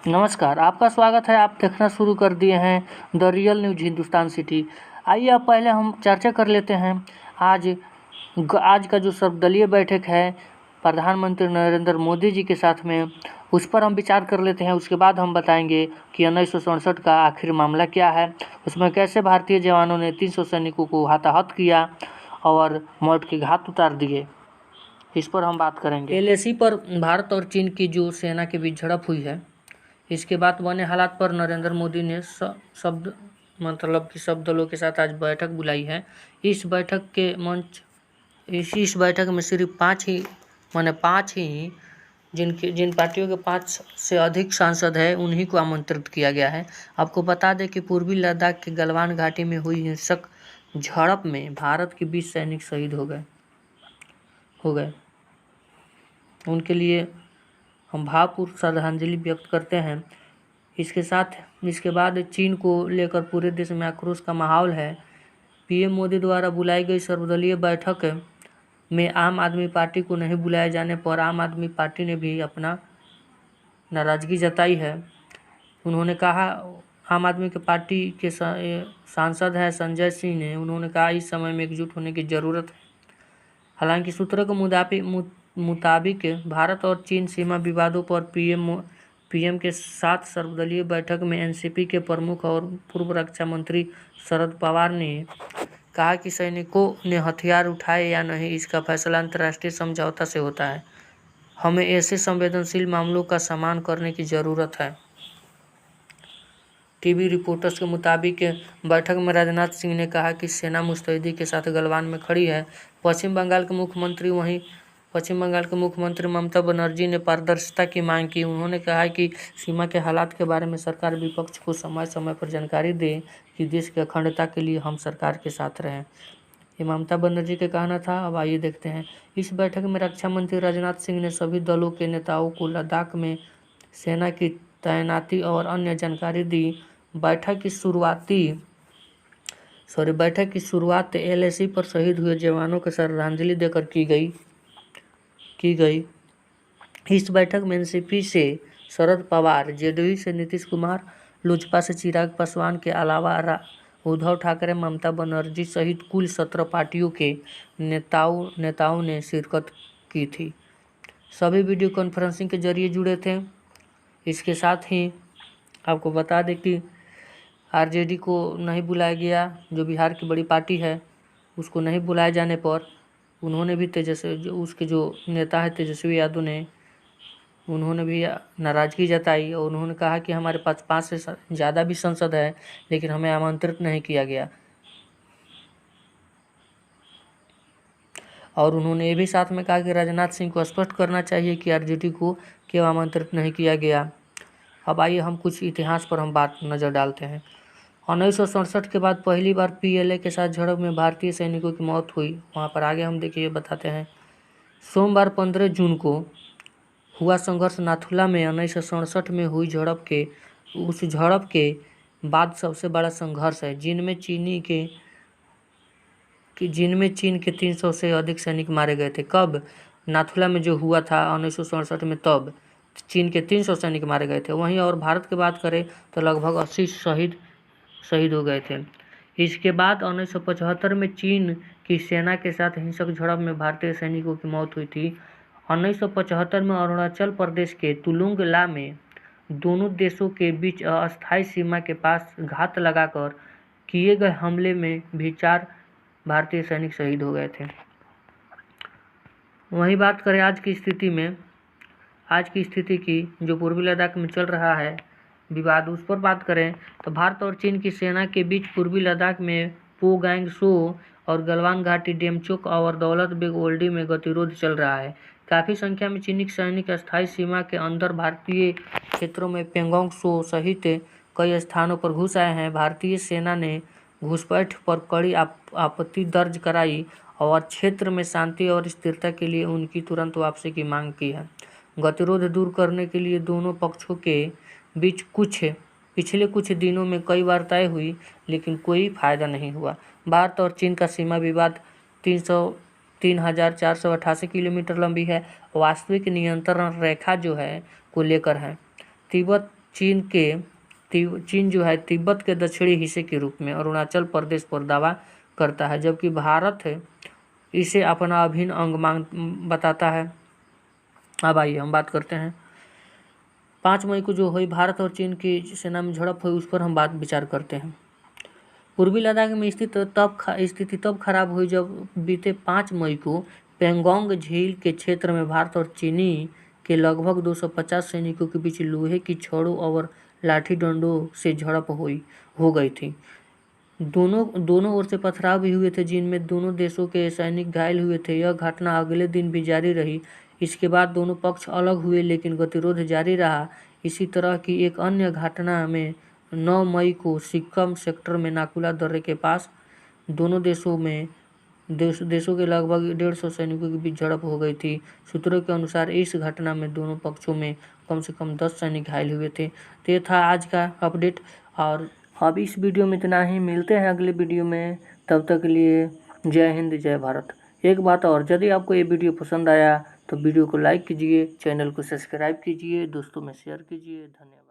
नमस्कार, आपका स्वागत है। आप देखना शुरू कर दिए हैं the real news Hindustan city. आइए अब पहले हम चर्चा कर लेते हैं आज का जो सर्वदलीय बैठक है प्रधानमंत्री नरेंद्र मोदी जी के साथ में, उस पर हम विचार कर लेते हैं। उसके बाद हम बताएंगे कि 1967 का आखिर मामला क्या है, उसमें कैसे भारतीय जवानों ने 300 सैनिकों को हाथाहत किया और मौत के घाट उतार दिए। इस पर हम बात करेंगे। LAC पर भारत और चीन की जो सेना के बीच झड़प हुई है, इसके बाद बने हालात पर नरेंद्र मोदी ने सब दलों के साथ आज बैठक बुलाई है। इस बैठक में सिर्फ पाँच ही जिन पार्टियों के 5 से अधिक सांसद है उन्हीं को आमंत्रित किया गया है। आपको बता दें कि पूर्वी लद्दाख के गलवान घाटी में हुई हिंसक झड़प में भारत के 20 सैनिक शहीद हो गए। उनके लिए हम भावपूर्ण श्रद्धांजलि व्यक्त करते हैं। इसके बाद चीन को लेकर पूरे देश में आक्रोश का माहौल है। पीएम मोदी द्वारा बुलाई गई सर्वदलीय बैठक में आम आदमी पार्टी को नहीं बुलाए जाने पर आम आदमी पार्टी ने भी अपना नाराजगी जताई है। उन्होंने कहा, आम आदमी के पार्टी के सांसद हैं संजय सिंह ने, उन्होंने कहा इस समय में एकजुट होने की ज़रूरत है। हालांकि सूत्रों के मुताबिक भारत और चीन सीमा विवादों पर पीएम के साथ सर्वदलीय बैठक में एनसीपी के प्रमुख और पूर्व रक्षा मंत्री शरद पवार ने कहा कि सैनिकों ने हथियार उठाए या नहीं, इसका फैसला अंतर्राष्ट्रीय समझौता से होता है। हमें ऐसे संवेदनशील मामलों का सम्मान करने की ज़रूरत है। टीवी रिपोर्टर्स के मुताबिक बैठक में राजनाथ सिंह ने कहा कि सेना मुस्तैदी के साथ गलवान में खड़ी है। पश्चिम बंगाल के मुख्यमंत्री ममता बनर्जी ने पारदर्शिता की मांग की। उन्होंने कहा कि सीमा के हालात के बारे में सरकार विपक्ष को समय समय पर जानकारी दे कि देश की अखंडता के लिए हम सरकार के साथ रहें। ये ममता बनर्जी का कहना था। अब आइए देखते हैं। इस बैठक में रक्षा मंत्री राजनाथ सिंह ने सभी दलों के नेताओं को लद्दाख में सेना की तैनाती और अन्य जानकारी दी। बैठक की शुरुआत LAC पर शहीद हुए जवानों को श्रद्धांजलि देकर की गई। इस बैठक में एनसीपी से शरद पवार, जेडीयू से नीतीश कुमार, लोजपा से चिराग पासवान के अलावा उद्धव ठाकरे, ममता बनर्जी सहित कुल 17 पार्टियों के नेताओं ने शिरकत की थी। सभी वीडियो कॉन्फ्रेंसिंग के जरिए जुड़े थे। इसके साथ ही आपको बता दें कि आरजेडी को नहीं बुलाया गया, जो बिहार की बड़ी पार्टी है, उसको नहीं बुलाए जाने पर उन्होंने भी उसके जो नेता है तेजस्वी यादव ने, उन्होंने भी नाराज़गी जताई और उन्होंने कहा कि हमारे पास 5 से ज़्यादा भी सांसद है, लेकिन हमें आमंत्रित नहीं किया गया। और उन्होंने ये भी साथ में कहा कि राजनाथ सिंह को स्पष्ट करना चाहिए कि आरजेडी को क्यों आमंत्रित नहीं किया गया। अब आइए हम कुछ इतिहास पर नज़र डालते हैं। 1967 के बाद पहली बार PLA के साथ झड़प में भारतीय सैनिकों की मौत हुई। वहाँ पर आगे हम देखिए बताते हैं। सोमवार 15 जून को हुआ संघर्ष नाथुला में 1967 में हुई झड़प के बाद सबसे बड़ा संघर्ष है, जिनमें चीन के 300 से अधिक सैनिक मारे गए थे। कब? नाथुला में जो हुआ था 1967 में, तब चीन के 300 सैनिक मारे गए थे। वहीं और भारत की बात करें तो लगभग 80 शहीद हो गए थे। इसके बाद 1975 में चीन की सेना के साथ हिंसक झड़प में भारतीय सैनिकों की मौत हुई थी। 1975 में अरुणाचल प्रदेश के तुलुंग ला में दोनों देशों के बीच अस्थायी सीमा के पास घात लगाकर किए गए हमले में भी 4 भारतीय सैनिक शहीद हो गए थे। वहीं बात करें आज की स्थिति की, जो पूर्वी लद्दाख में चल रहा है विवाद, उस पर बात करें तो भारत और चीन की सेना के बीच पूर्वी लद्दाख में पोगैंग सो और गलवान घाटी, डेमचोक और दौलत बेग ओल्डी में गतिरोध चल रहा है। काफ़ी संख्या में चीनी सैनिक अस्थायी सीमा के अंदर भारतीय क्षेत्रों में पेंगोंग सो सहित कई स्थानों पर घुस आए हैं। भारतीय सेना ने घुसपैठ पर कड़ी आपत्ति दर्ज कराई और क्षेत्र में शांति और स्थिरता के लिए उनकी तुरंत वापसी की मांग की है। गतिरोध दूर करने के लिए दोनों पक्षों के बीच पिछले कुछ दिनों में कई वार्ताएं हुई, लेकिन कोई फायदा नहीं हुआ। भारत और चीन का सीमा विवाद 3,488 किलोमीटर लंबी है। वास्तविक नियंत्रण रेखा जो है को लेकर है। चीन जो है तिब्बत के दक्षिणी हिस्से के रूप में अरुणाचल प्रदेश पर दावा करता है, जबकि भारत इसे अपना अभिन्न अंग बताता है। अब आइए हम बात करते हैं 5 मई को जो हुई भारत और चीन की सेना में झड़प हुई, उस पर हम विचार करते हैं। पूर्वी लद्दाख में स्थिति तब खराब हुई जब बीते 5 मई को पेंगोंग झील के क्षेत्र में भारत और चीनी के लगभग 250 सैनिकों के बीच लोहे की छड़ों और लाठी डंडों से झड़प हो गई थी। दोनों ओर से पथराव भी हुए थे, जिनमें दोनों देशों के सैनिक घायल हुए थे। यह घटना अगले दिन भी जारी रही। इसके बाद दोनों पक्ष अलग हुए, लेकिन गतिरोध जारी रहा। इसी तरह की एक अन्य घटना में 9 मई को सिक्किम सेक्टर में नाकुला दर्रे के पास दोनों देशों के लगभग 150 सैनिकों के बीच झड़प हो गई थी। सूत्रों के अनुसार इस घटना में दोनों पक्षों में कम से कम 10 सैनिक घायल हुए थे। तो ये था आज का अपडेट, और अब इस वीडियो में इतना ही। मिलते हैं अगले वीडियो में, तब तक के लिए जय हिंद जय भारत। एक बात और, यदि आपको ये वीडियो पसंद आया तो वीडियो को लाइक कीजिए, चैनल को सब्सक्राइब कीजिए, दोस्तों में शेयर कीजिए। धन्यवाद।